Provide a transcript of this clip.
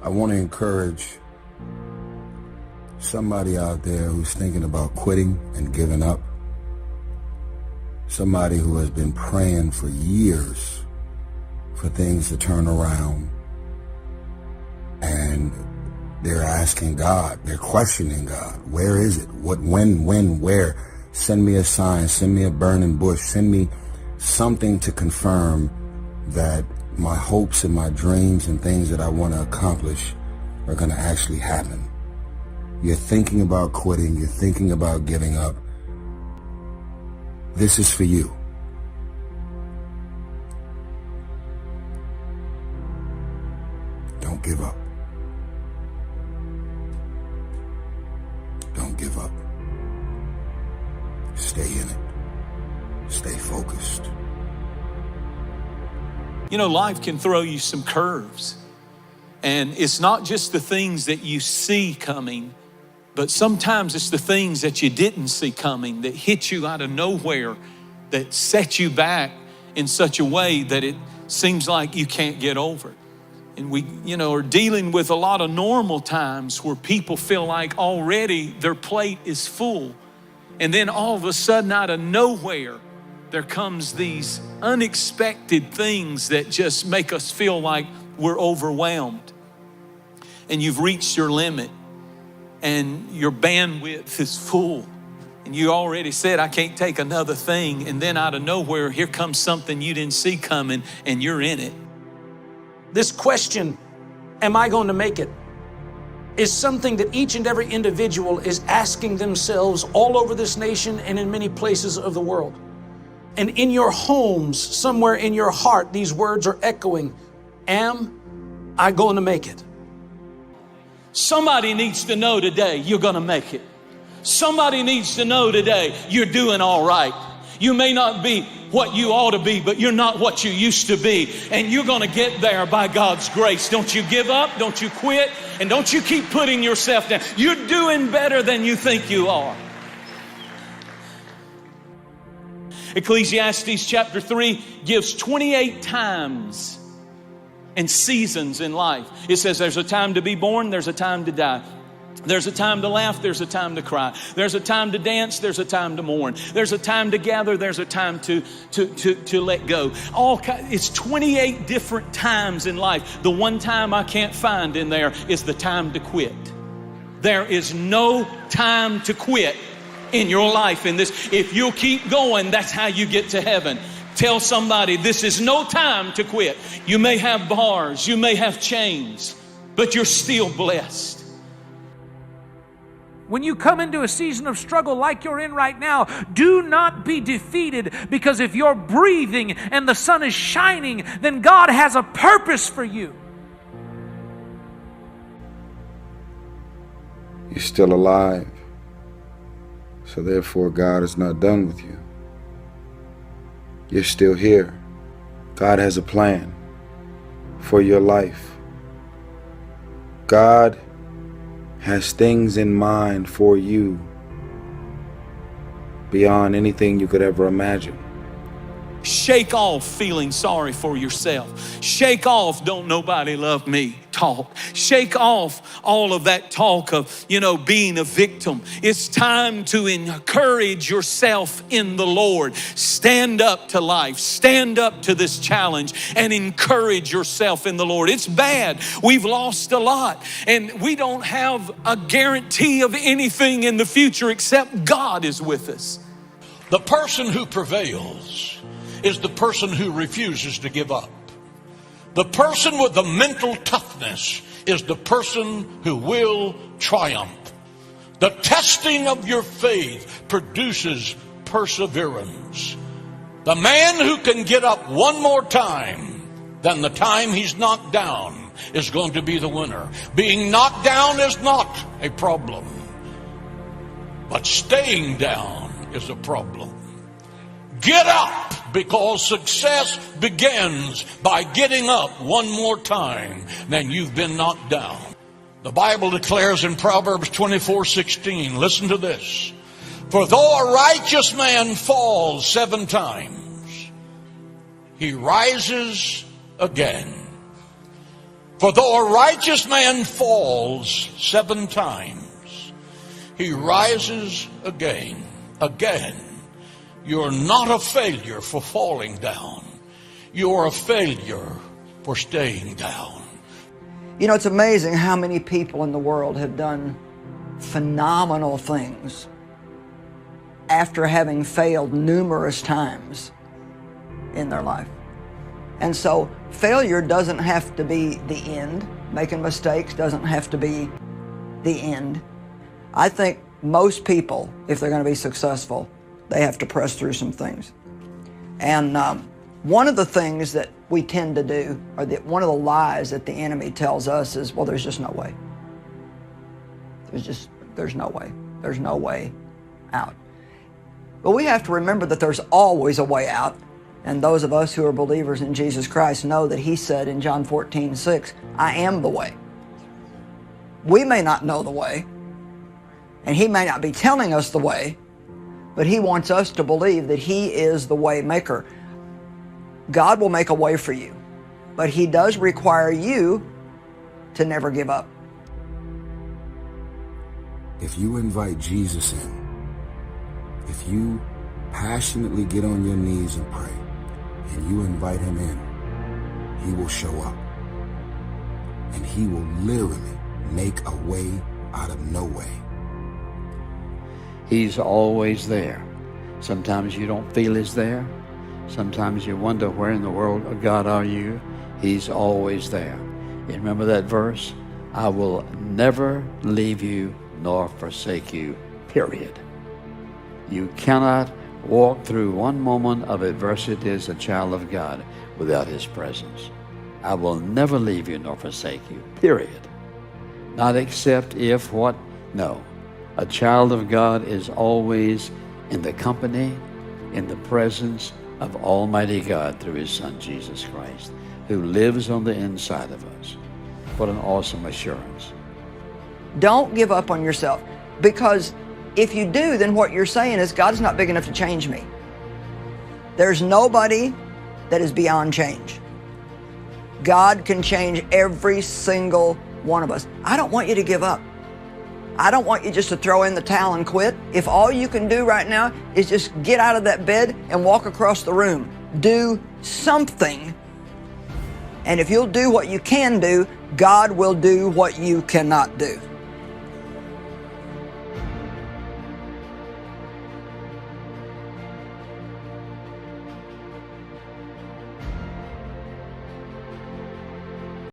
I want to encourage somebody out there who's thinking about quitting and giving up. Somebody who has been praying for years for things to turn around. And they're asking God, they're questioning God. Where is it? What, when, where? Send me a sign, send me a burning bush, send me something to confirm that my hopes and my dreams and things that I want to accomplish are going to actually happen. You're thinking about quitting, you're thinking about giving up. This is for you. Don't give up. Don't give up. Stay in it. Stay focused. You know, life can throw you some curves. And it's not just the things that you see coming, but sometimes it's the things that you didn't see coming that hit you out of nowhere, that set you back in such a way that it seems like you can't get over it. And we, are dealing with a lot of normal times where people feel like already their plate is full. And then all of a sudden, out of nowhere, there comes these unexpected things that just make us feel like we're overwhelmed. And you've reached your limit and your bandwidth is full. And you already said, I can't take another thing. And then out of nowhere, here comes something you didn't see coming and you're in it. This question, am I going to make it, is something that each and every individual is asking themselves all over this nation and in many places of the world. And in your homes, somewhere in your heart, these words are echoing, am I going to make it? Somebody needs to know today you're going to make it. Somebody needs to know today you're doing all right. You may not be what you ought to be, but you're not what you used to be. And you're going to get there by God's grace. Don't you give up. Don't you quit. And don't you keep putting yourself down. You're doing better than you think you are. Ecclesiastes chapter 3 gives 28 times and seasons in life. It says there's a time to be born, there's a time to die. There's a time to laugh, there's a time to cry. There's a time to dance, there's a time to mourn. There's a time to gather, there's a time to let go. It's 28 different times in life. The one time I can't find in there is the time to quit. There is no time to quit in your life in this. If you'll keep going, that's how you get to heaven. Tell somebody, this is no time to quit. You may have bars, you may have chains, but you're still blessed. When you come into a season of struggle like you're in right now, do not be defeated, because if you're breathing and the sun is shining, then God has a purpose for you. You're still alive, so therefore God is not done with you. You're still here. God has a plan for your life. God has things in mind for you beyond anything you could ever imagine. Shake off feeling sorry for yourself. Shake off don't nobody love me talk. Shake off all of that talk of, being a victim. It's time to encourage yourself in the Lord. Stand up to life. Stand up to this challenge and encourage yourself in the Lord. It's bad. We've lost a lot and we don't have a guarantee of anything in the future except God is with us. The person who prevails is the person who refuses to give up. The person with the mental toughness is the person who will triumph. The testing of your faith produces perseverance. The man who can get up one more time than the time he's knocked down is going to be the winner. Being knocked down is not a problem, but staying down is a problem. Get up, because success begins by getting up one more time than you've been knocked down. The Bible declares in Proverbs 24:16, listen to this. For though a righteous man falls 7 times, he rises again. For though a righteous man falls 7 times, he rises again. Again. You're not a failure for falling down. You're a failure for staying down. You know, it's amazing how many people in the world have done phenomenal things after having failed numerous times in their life. And so failure doesn't have to be the end. Making mistakes doesn't have to be the end. I think most people, if they're going to be successful, they have to press through some things. And one of the things that we tend to do, or that one of the lies that the enemy tells us is, well, there's just no way. There's no way. There's no way out. But we have to remember that there's always a way out. And those of us who are believers in Jesus Christ know that He said in John 14:6, I am the way. We may not know the way, and He may not be telling us the way, but He wants us to believe that He is the way maker. God will make a way for you, but He does require you to never give up. If you invite Jesus in, if you passionately get on your knees and pray, and you invite Him in, He will show up. And He will literally make a way out of no way. He's always there. Sometimes you don't feel He's there. Sometimes you wonder, where in the world of God are you? He's always there. You remember that verse? I will never leave you nor forsake you, period. You cannot walk through one moment of adversity as a child of God without His presence. I will never leave you nor forsake you, period. Not except if what? No. A child of God is always in the company, in the presence of Almighty God through His Son, Jesus Christ, who lives on the inside of us. What an awesome assurance. Don't give up on yourself, because if you do, then what you're saying is, God's not big enough to change me. There's nobody that is beyond change. God can change every single one of us. I don't want you to give up. I don't want you just to throw in the towel and quit. If all you can do right now is just get out of that bed and walk across the room, do something. And if you'll do what you can do, God will do what you cannot do.